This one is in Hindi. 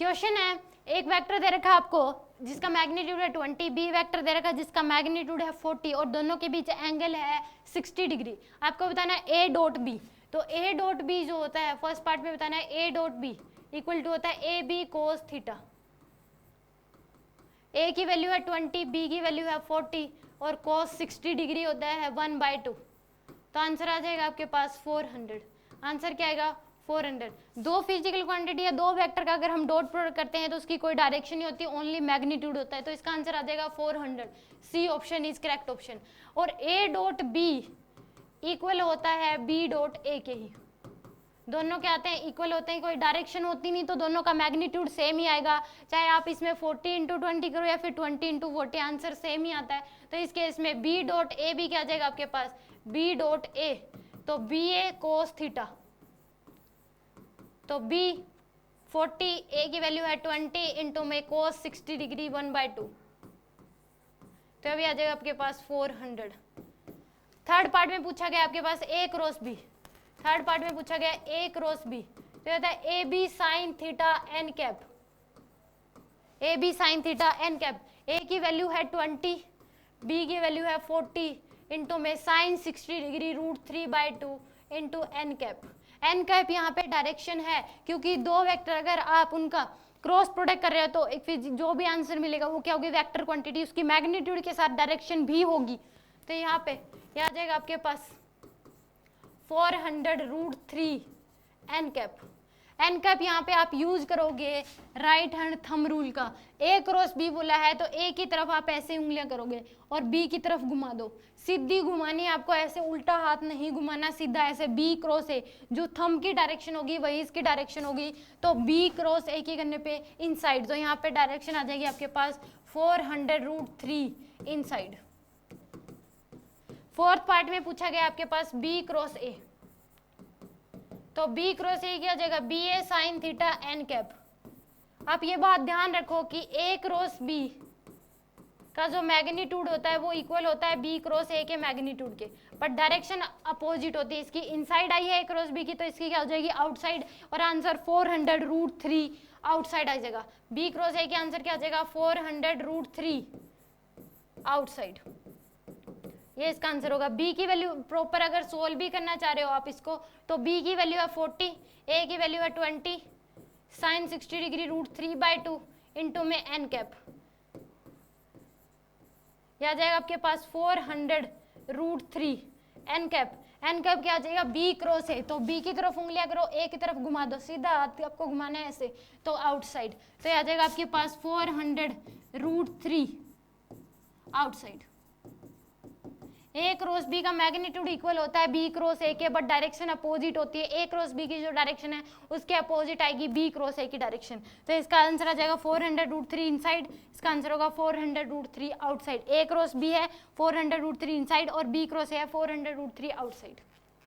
क्वेश्चन है, एक वेक्टर दे रखा है आपको जिसका मैग्नीट्यूड है 20, बी वेक्टर दे रखा है जिसका मैग्नीट्यूड है 40 और दोनों के बीच एंगल है 60 डिग्री। आपको बताना है ए डॉट बी। तो ए डॉट बी जो होता है फर्स्ट पार्ट में बताना है, A dot B equal to होता है ए बी कोस थीटा। ए की वैल्यू है 20, बी की वैल्यू है 40 और कोस 60 डिग्री होता है 1/2। तो आंसर आ जाएगा आपके पास 400। आंसर क्या आएगा 400। दो फिजिकल क्वांटिटी है, दो वेक्टर का अगर हम डॉट प्रोडक्ट करते हैं तो उसकी कोई डायरेक्शन नहीं होती, ओनली मैग्नीट्यूड होता है। तो इसका आंसर आ जाएगा 400। C option is correct option. और ए डॉट बी इक्वल होता है बी डॉट ए के ही। दोनों क्या आते हैं इक्वल होते हैं, कोई डायरेक्शन होती नहीं तो दोनों का मैग्नीट्यूड सेम ही आएगा। चाहे आप इसमें 40 × 20 करो या फिर 20 × 40, आंसर सेम ही आता है। तो इस केस में बी डॉट ए भी क्या आ जाएगा आपके पास बी डॉट ए, तो बी ए कोस थीटा। तो बी 40, ए की वैल्यू है 20 इंटू में कोस 60 डिग्री 1/2। तो अभी आ जाएगा आपके पास 400। थर्ड पार्ट में पूछा गया आपके पास A cross B. Third part में पूछा गया ए क्रॉस बी, तो होता है A B sine theta N cap. A B sine theta N cap, A की वैल्यू है 20, बी की वैल्यू है 40 इंटू में sine 60 degree √3/2 into N cap. N cap यहाँ पे डायरेक्शन है, क्योंकि दो वेक्टर अगर आप उनका क्रॉस प्रोडक्ट कर रहे हो तो एक फिर जो भी आंसर मिलेगा वो क्या होगी वेक्टर क्वांटिटी, उसकी मैग्नीट्यूड के साथ डायरेक्शन भी होगी। तो यहाँ पे क्या आ जाएगा आपके पास 400 √3 एन कैप। एन कैप यहाँ पे आप यूज करोगे राइट हैंड थंब रूल का। ए क्रॉस बी बोला है तो ए की तरफ आप ऐसे उंगलियां करोगे और बी की तरफ घुमा दो, सीधी घुमानी है आपको, ऐसे उल्टा हाथ नहीं घुमाना, सीधा ऐसे। बी क्रॉस ए जो थंब की डायरेक्शन होगी वही इसकी डायरेक्शन होगी, तो बी क्रॉस ए की करने पे इनसाइड, तो यहाँ पे डायरेक्शन आ जाएगी आपके पास 400 √3 इनसाइड। फोर्थ पार्ट में पूछा गया आपके पास बी क्रॉस ए, तो बी क्रॉस ए क्या हो जाएगा बी ए साइन थीटा एन कैप। आप ये बात ध्यान रखो कि ए क्रॉस बी का जो मैग्नीट्यूड होता है वो इक्वल होता है बी क्रॉस ए के मैग्नीट्यूड के, बट डायरेक्शन अपोजिट होती है। इसकी इनसाइड आई है ए क्रॉस बी की, तो इसकी क्या हो जाएगी आउटसाइड, और आंसर 400 √3 आउटसाइड आ जाएगा। बी क्रॉस ए के आंसर क्या आ जाएगा 400 √3 आउटसाइड, ये इसका आंसर होगा। बी की वैल्यू प्रॉपर अगर सोल्व भी करना चाह रहे हो आप इसको, तो बी की वैल्यू है 40, ए की वैल्यू है 20 साइन 60 डिग्री √3/2 इंटू में एन कैप, यह आ जाएगा आपके पास 400 √3 एन कैप। एन कैप क्या आ जाएगा बी क्रॉस ए, तो बी की तरफ उंगलियां करो, ए की तरफ घुमा दो, सीधा हाथ आपको घुमाना है ऐसे, तो आउटसाइड। तो यह आ जाएगा आपके पास 400 √3 आउटसाइड। ए क्रॉस बी का मैग्नीट्यूड इक्वल होता है बी क्रॉस ए के, बट डायरेक्शन अपोजिट होती है। ए क्रॉस बी की जो डायरेक्शन है उसके अपोजिट आएगी बी क्रॉस ए की डायरेक्शन। तो इसका आंसर आ जाएगा 400 √3 इनसाइड, इसका आंसर होगा 400 √3 आउटसाइड। ए क्रॉस बी है 400 √3 इनसाइड और बी क्रॉस ए है 400 √3 आउटसाइड।